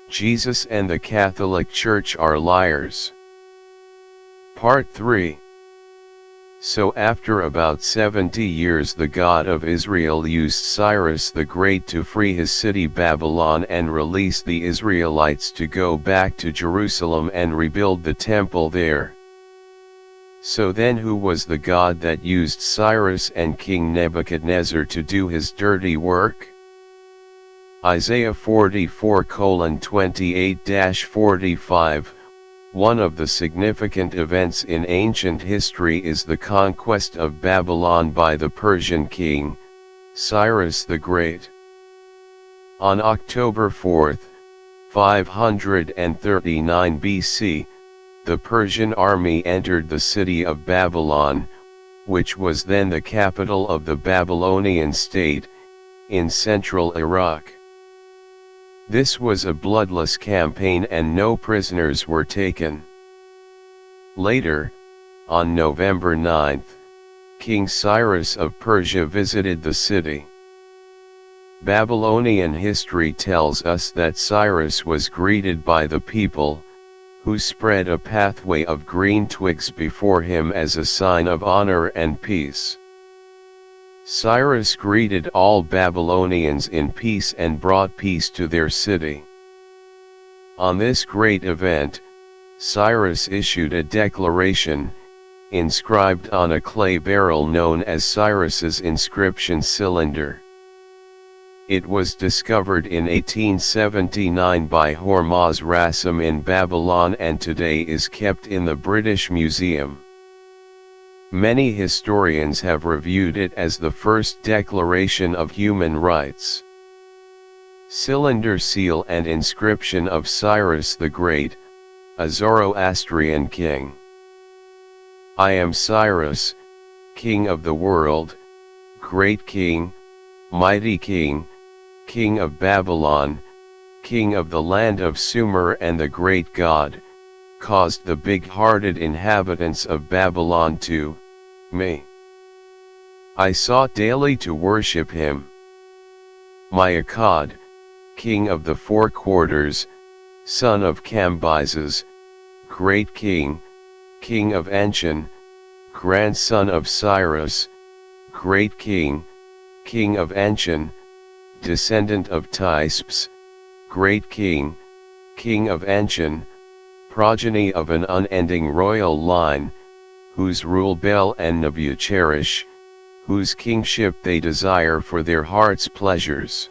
Jesus and the Catholic Church are liars. Part 3. So after about 70 years the God of Israel used Cyrus the Great to free his city Babylon and release the Israelites to go back to Jerusalem and rebuild the temple there. So then who was the God that used Cyrus and King Nebuchadnezzar to do his dirty work? Isaiah 44:28-45. One of the significant events in ancient history is the conquest of Babylon by the Persian king, Cyrus the Great. On October 4, 539 BC, the Persian army entered the city of Babylon, which was then the capital of the Babylonian state, in central Iraq. This was a bloodless campaign and no prisoners were taken. Later, on November 9, King Cyrus of Persia visited the city. Babylonian history tells us that Cyrus was greeted by the people, who spread a pathway of green twigs before him as a sign of honor and peace. Cyrus greeted all Babylonians in peace and brought peace to their city. On this great event, Cyrus issued a declaration, inscribed on a clay barrel known as Cyrus's inscription cylinder. It was discovered in 1879 by Hormuz Rassam in Babylon and today is kept in the British Museum. Many historians have reviewed it as the first declaration of human rights. Cylinder seal and inscription of Cyrus the Great, a Zoroastrian king. I am Cyrus, king of the world, great king, mighty king, king of Babylon, king of the land of Sumer, and the great God caused the big-hearted inhabitants of Babylon to me. I sought daily to worship him. My Akkad, king of the four quarters, son of Cambyses, great king, king of Anshan, grandson of Cyrus, great king, king of Anshan, descendant of Tispes, great king, king of Anshan, progeny of an unending royal line, whose rule Bel and Nebu cherish, whose kingship they desire for their heart's pleasures.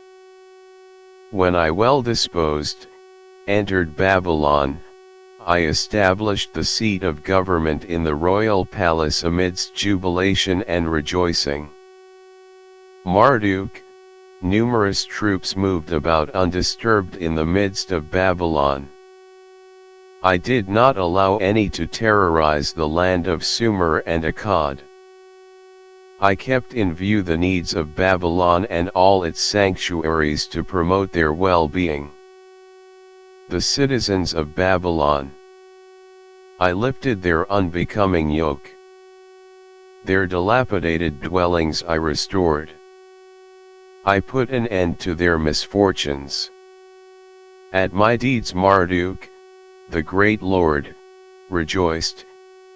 When I well disposed, entered Babylon, I established the seat of government in the royal palace amidst jubilation and rejoicing. Marduk, numerous troops moved about undisturbed in the midst of Babylon. I did not allow any to terrorize the land of Sumer and Akkad. I kept in view the needs of Babylon and all its sanctuaries to promote their well-being. The citizens of Babylon. I lifted their unbecoming yoke. Their dilapidated dwellings I restored. I put an end to their misfortunes. At my deeds Marduk, the great Lord, rejoiced,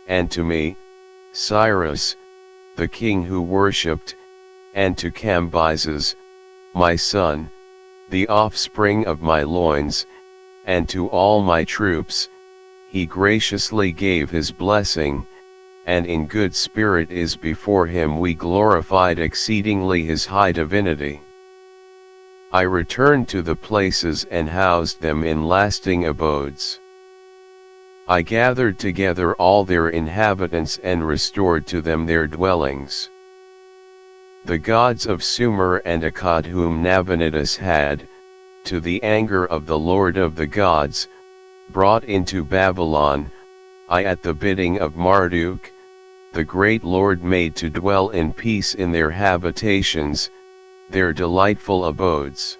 and to me, Cyrus, the king who worshipped, and to Cambyses, my son, the offspring of my loins, and to all my troops, he graciously gave his blessing, and in good spirit is before him we glorified exceedingly his high divinity. I returned to the places and housed them in lasting abodes. I gathered together all their inhabitants and restored to them their dwellings. The gods of Sumer and Akkad whom Nabonidus had, to the anger of the Lord of the gods, brought into Babylon, I at the bidding of Marduk, the great Lord made to dwell in peace in their habitations, their delightful abodes.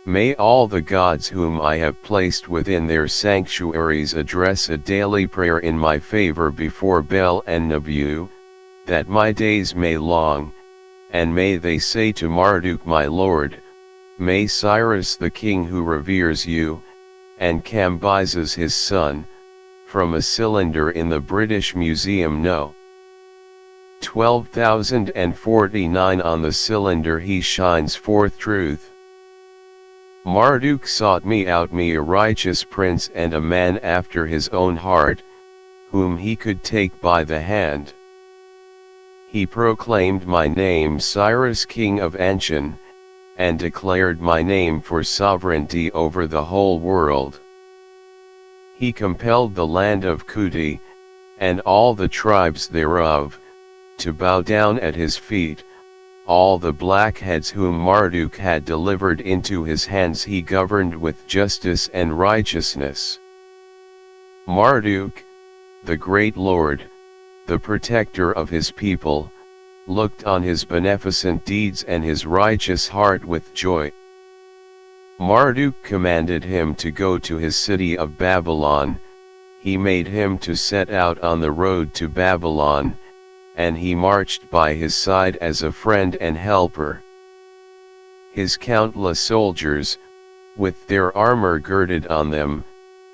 May all the gods whom I have placed within their sanctuaries address a daily prayer in my favor before Bel and Nebu, that my days may long, and may they say to Marduk my lord, May Cyrus the king who reveres you, and Cambyses his son, from a cylinder in the British Museum No. 12,049 on the cylinder he shines forth truth. Marduk sought me out, me a righteous prince and a man after his own heart, whom he could take by the hand. He proclaimed my name Cyrus king of Anshan, and declared my name for sovereignty over the whole world. He compelled the land of Kuti, and all the tribes thereof, to bow down at his feet. All the blackheads whom Marduk had delivered into his hands he governed with justice and righteousness. Marduk, the great lord, the protector of his people, looked on his beneficent deeds and his righteous heart with joy. Marduk commanded him to go to his city of Babylon. He made him to set out on the road to Babylon, and he marched by his side as a friend and helper. His countless soldiers, with their armor girded on them,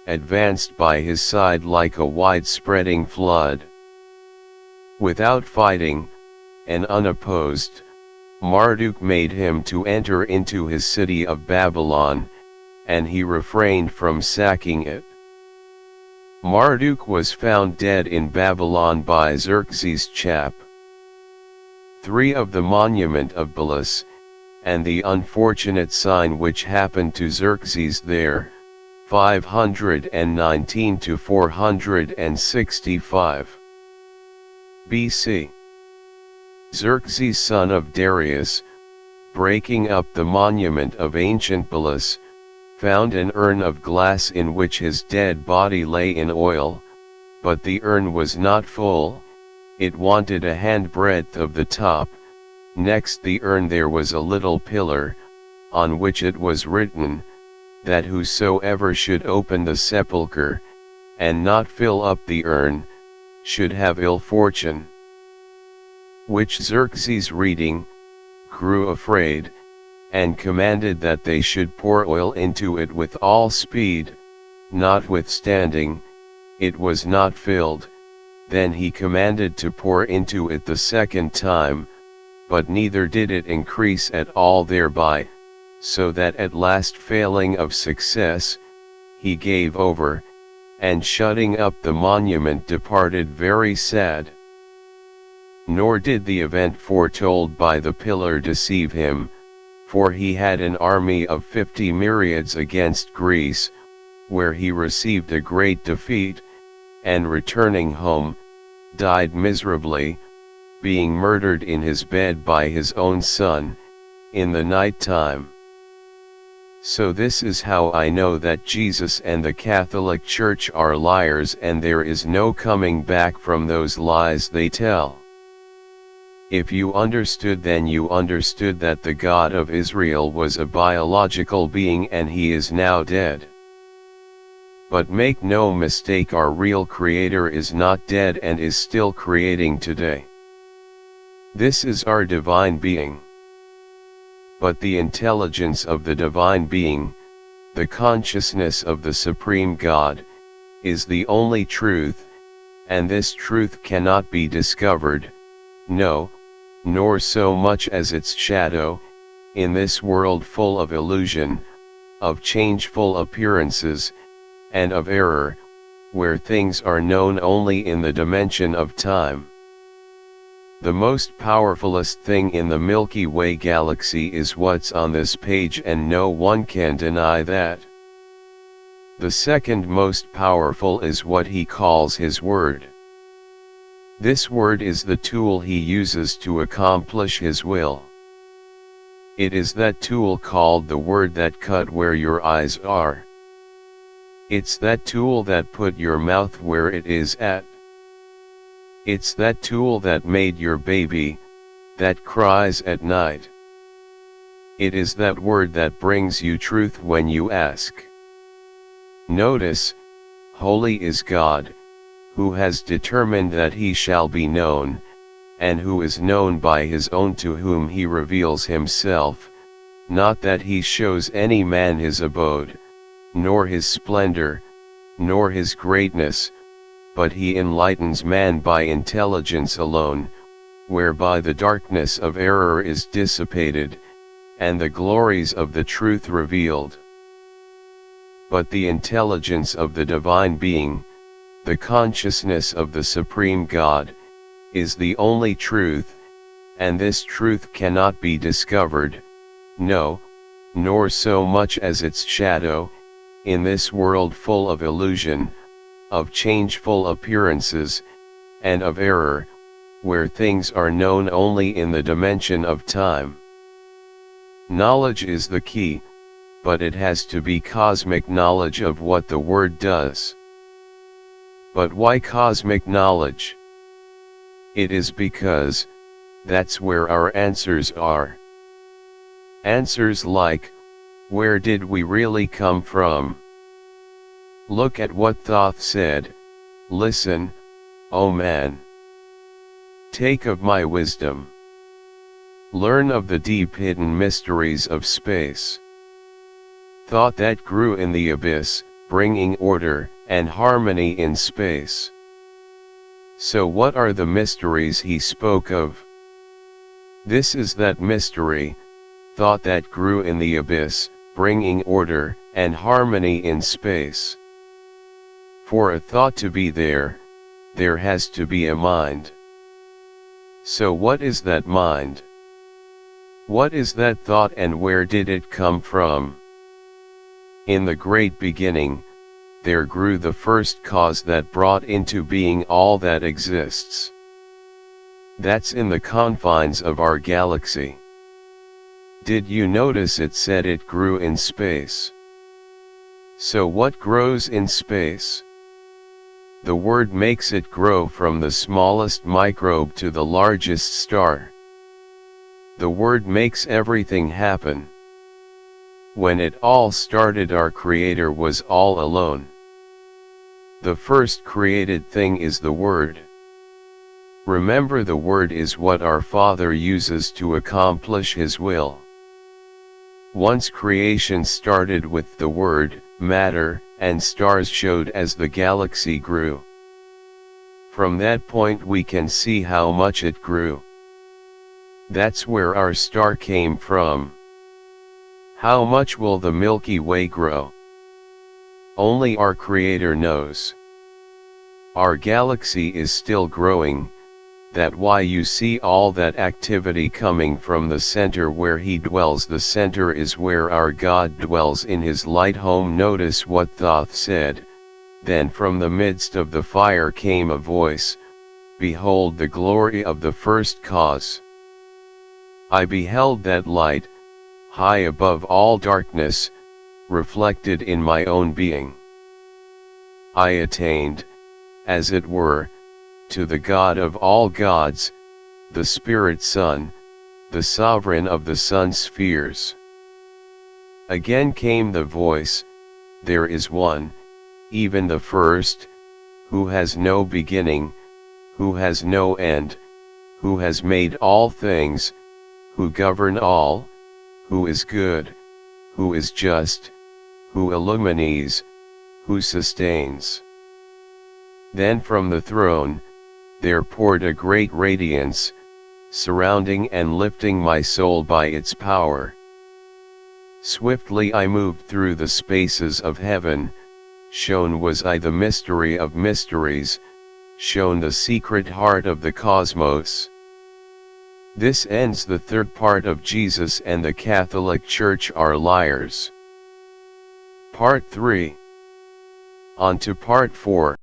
advanced by his side like a wide-spreading flood. Without fighting, and unopposed, Marduk made him to enter into his city of Babylon, and he refrained from sacking it. Marduk was found dead in Babylon by Xerxes' chap. 3 of the monument of Belus, and the unfortunate sign which happened to Xerxes there, 519 to 465 BC. Xerxes son of Darius, breaking up the monument of ancient Belus, found an urn of glass in which his dead body lay in oil, but the urn was not full, it wanted a handbreadth of the top. Next the urn there was a little pillar, on which it was written, that whosoever should open the sepulchre, and not fill up the urn, should have ill fortune. Which Xerxes reading, grew afraid, and commanded that they should pour oil into it with all speed. Notwithstanding, it was not filled. Then he commanded to pour into it the second time, but neither did it increase at all thereby, so that at last, failing of success, he gave over, and shutting up the monument departed very sad. Nor did the event foretold by the pillar deceive him, for he had an army of 50 myriads against Greece, where he received a great defeat, and returning home, died miserably, being murdered in his bed by his own son, in the night time. So this is how I know that Jesus and the Catholic Church are liars, and there is no coming back from those lies they tell. If you understood then, you understood that the God of Israel was a biological being and he is now dead. But make no mistake, our real Creator is not dead and is still creating today. This is our divine being. But the intelligence of the divine being, the consciousness of the Supreme God, is the only truth, and this truth cannot be discovered, no, nor so much as its shadow, in this world full of illusion, of changeful appearances, and of error, where things are known only in the dimension of time. The most powerfulest thing in the Milky Way galaxy is what's on this page, and no one can deny that. The second most powerful is what he calls his word. This word is the tool he uses to accomplish his will. It is that tool called the word that cut where your eyes are. It's that tool that put your mouth where it is at. It's that tool that made your baby, that cries at night. It is that word that brings you truth when you ask. Notice, holy is God, who has determined that he shall be known, and who is known by his own, to whom he reveals himself, not that he shows any man his abode, nor his splendor, nor his greatness, but he enlightens man by intelligence alone, whereby the darkness of error is dissipated, and the glories of the truth revealed. But the intelligence of the divine being, the consciousness of the Supreme God, is the only truth, and this truth cannot be discovered, no, nor so much as its shadow, in this world full of illusion, of changeful appearances, and of error, where things are known only in the dimension of time. Knowledge is the key, but it has to be cosmic knowledge of what the Word does. But why cosmic knowledge? It is because, that's where our answers are. Answers like, where did we really come from? Look at what Thoth said, listen, O man. Take of my wisdom. Learn of the deep hidden mysteries of space. Thought that grew in the abyss, bringing order and harmony in space. So what are the mysteries he spoke of? This is that mystery, thought that grew in the abyss, bringing order and harmony in space. For a thought to be there has to be a mind. So what is that mind? What is that thought and where did it come from? In the great beginning, there grew the first cause that brought into being all that exists. That's in the confines of our galaxy. Did you notice it said it grew in space? So what grows in space? The Word makes it grow from the smallest microbe to the largest star. The Word makes everything happen. When it all started, our Creator was all alone. The first created thing is the Word. Remember, the Word is what our Father uses to accomplish His will. Once creation started with the Word, matter and stars showed as the galaxy grew. From that point we can see how much it grew. That's where our star came from. How much will the Milky Way grow? Only our Creator knows. Our galaxy is still growing, that's why you see all that activity coming from the center where He dwells. The center is where our God dwells in His light home. Notice what Thoth said, then from the midst of the fire came a voice, behold the glory of the first cause. I beheld that light, high above all darkness, reflected in my own being. I attained, as it were, to the God of all gods, the Spirit Son, the sovereign of the sun spheres. Again came the voice, there is one, even the first, who has no beginning, who has no end, who has made all things, who govern all, who is good, who is just, who illumines, who sustains. Then from the throne, there poured a great radiance, surrounding and lifting my soul by its power. Swiftly I moved through the spaces of heaven, shown was I the mystery of mysteries, shown the secret heart of the cosmos. This ends the third part of Jesus and the Catholic Church are liars. Part 3. On to Part 4.